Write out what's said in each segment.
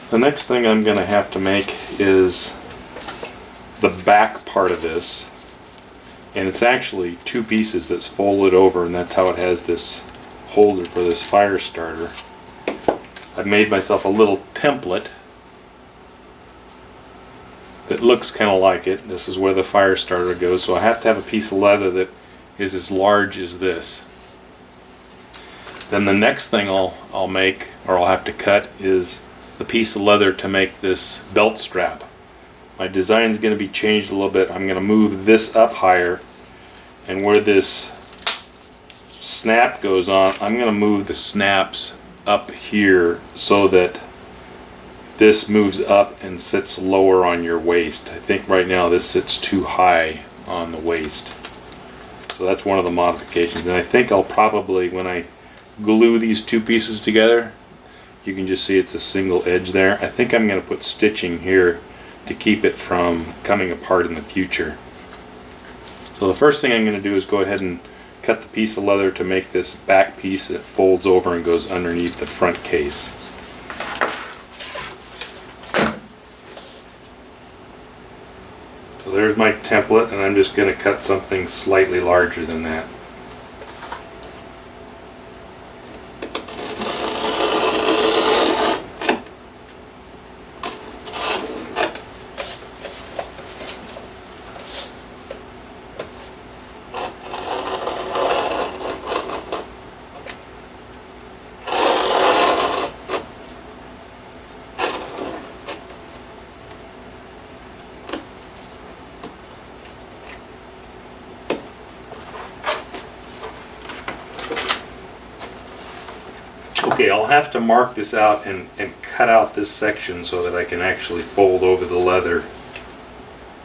The next thing I'm going to have to make is the back part of this, and it's actually two pieces that's folded over, and that's how it has this holder for this fire starter. I've made myself a little template that looks kind of like it. This is where the fire starter goes, so I have to have a piece of leather that is as large as this. Then the next thing I'll make, or I'll have to cut, is the piece of leather to make this belt strap. My design is going to be changed a little bit. I'm going to move this up higher, and where this snap goes on, I'm going to move the snaps up here so that this moves up and sits lower on your waist. I think right now this sits too high on the waist. So that's one of the modifications. And I think I'll probably, when I glue these two pieces together, you can just see it's a single edge there. I think I'm going to put stitching here to keep it from coming apart in the future. So the first thing I'm going to do is go ahead and cut the piece of leather to make this back piece that folds over and goes underneath the front case. So there's my template, and I'm just going to cut something slightly larger than that. Okay, I'll have to mark this out and cut out this section so that I can actually fold over the leather.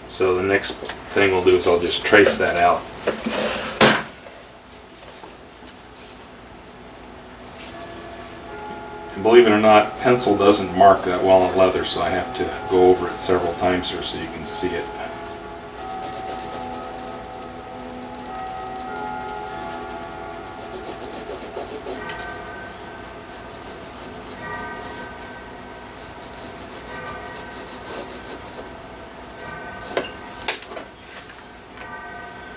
So the next thing we'll do is I'll just trace that out. And believe it or not, pencil doesn't mark that well on leather, so I have to go over it several times here so you can see it.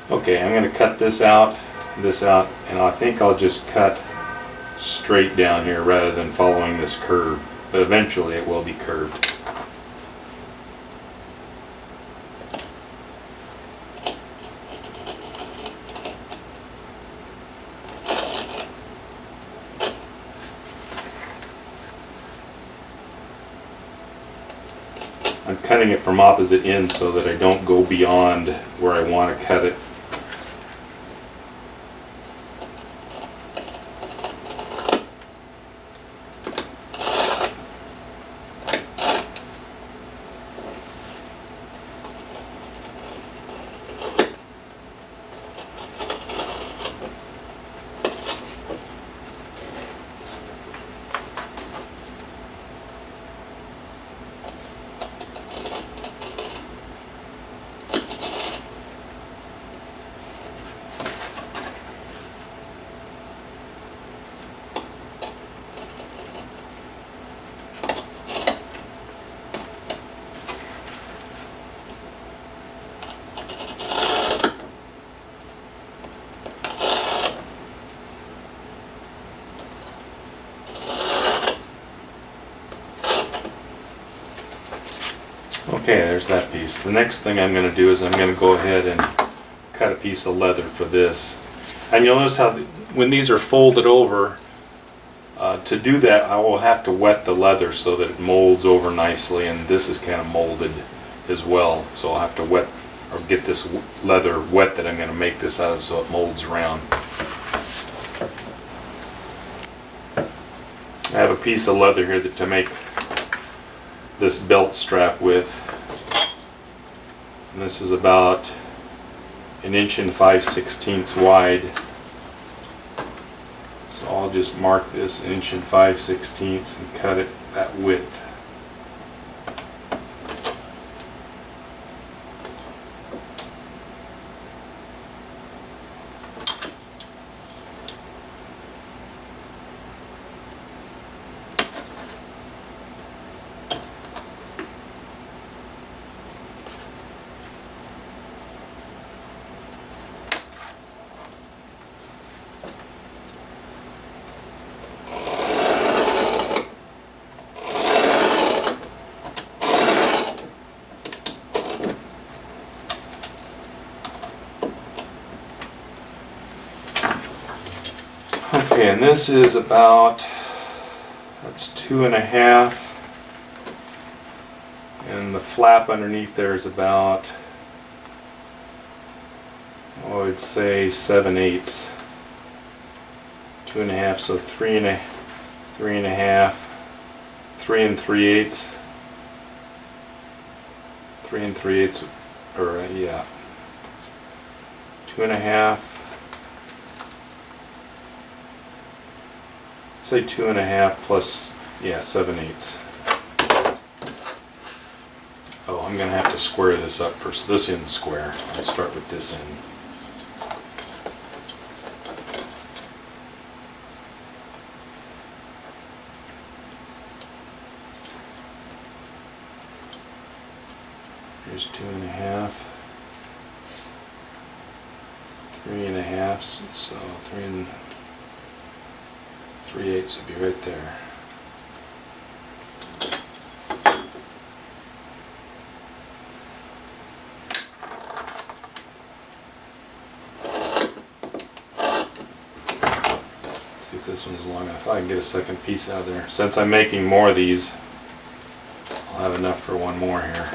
Okay, I'm going to cut this out, and I think I'll just cut straight down here rather than following this curve, but eventually it will be curved. I'm cutting it from opposite ends so that I don't go beyond where I want to cut it. Okay, there's that piece. The next thing I'm going to do is I'm going to go ahead and cut a piece of leather for this. And you'll notice how when these are folded over, to do that I will have to wet the leather so that it molds over nicely, and this is kind of molded as well, so I'll have to wet or get this leather wet that I'm going to make this out of so it molds around. I have a piece of leather here to make this belt strap with, and this is about 1 5/16 wide, so I'll just mark this 1 5/16 and cut it that width. Okay, and this is about, that's 2.5, and the flap underneath there is about, oh, I'd say 7/8. 2.5, so 3.5, 3 3/8, 3 3/8, or yeah, 2.5. Say 2.5 plus, yeah, 7/8. Oh, I'm gonna have to square this up first. This end's square. I'll start with this end. Here's 2.5, 3.5, so 3 3/8 would be right there. See if this one's long enough. I can get a second piece out of there. Since I'm making more of these, I'll have enough for one more here.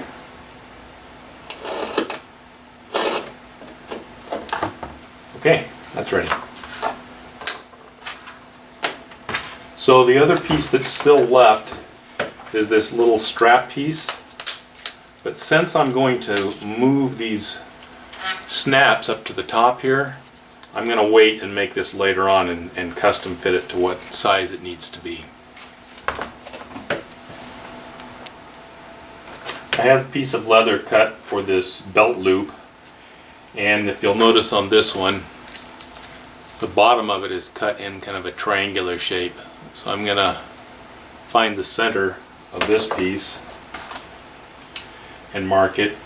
Okay, that's ready. So the other piece that's still left is this little strap piece. But since I'm going to move these snaps up to the top here, I'm going to wait and make this later on and custom fit it to what size it needs to be. I have a piece of leather cut for this belt loop, and if you'll notice on this one, the bottom of it is cut in kind of a triangular shape. So I'm going to find the center of this piece and mark it.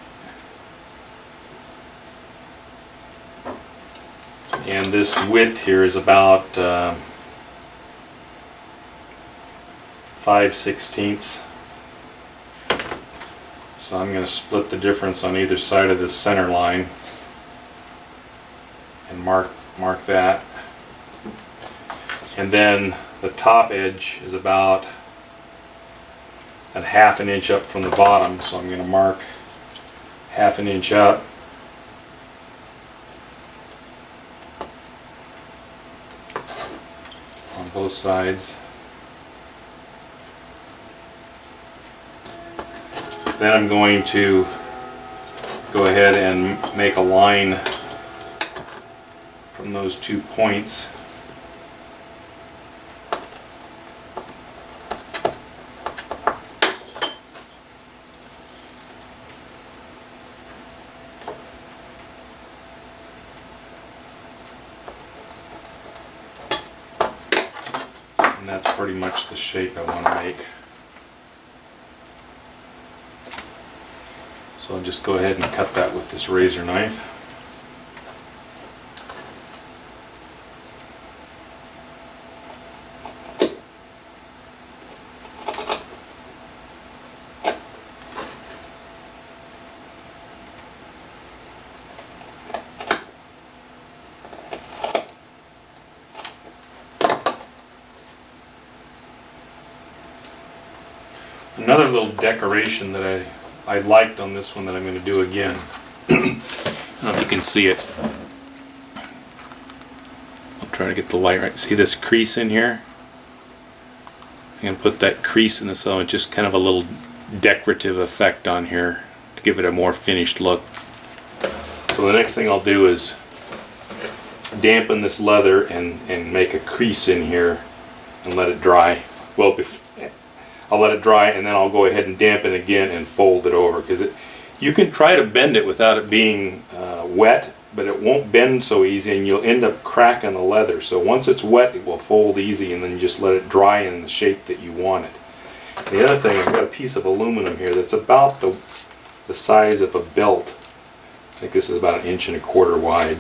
And this width here is about 5/16. So I'm going to split the difference on either side of this center line and mark that. And then the top edge is about a 1/2 inch up from the bottom, so I'm going to mark 1/2 inch up. On both sides. Then I'm going to go ahead and make a line from those 2 points. And that's pretty much the shape I want to make. So I'll just go ahead and cut that with this razor knife. Another little decoration that I liked on this one that I'm going to do again. I don't know if you can see it. I'll try to get the light right. See this crease in here? I'm going to put that crease in this, so it's just kind of a little decorative effect on here to give it a more finished look. So the next thing I'll do is dampen this leather and make a crease in here and let it dry. Well, I'll let it dry and then I'll go ahead and dampen again and fold it over, because you can try to bend it without it being wet, but it won't bend so easy and you'll end up cracking the leather. So once it's wet, it will fold easy, and then just let it dry in the shape that you want it. The other thing, I've got a piece of aluminum here that's about the size of a belt. I think this is about 1.25 inches wide.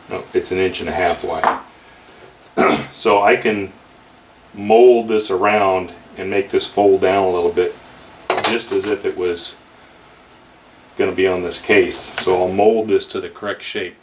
No, it's 1.5 inches wide. So I can mold this around and make this fold down a little bit, just as if it was going to be on this case. So I'll mold this to the correct shape.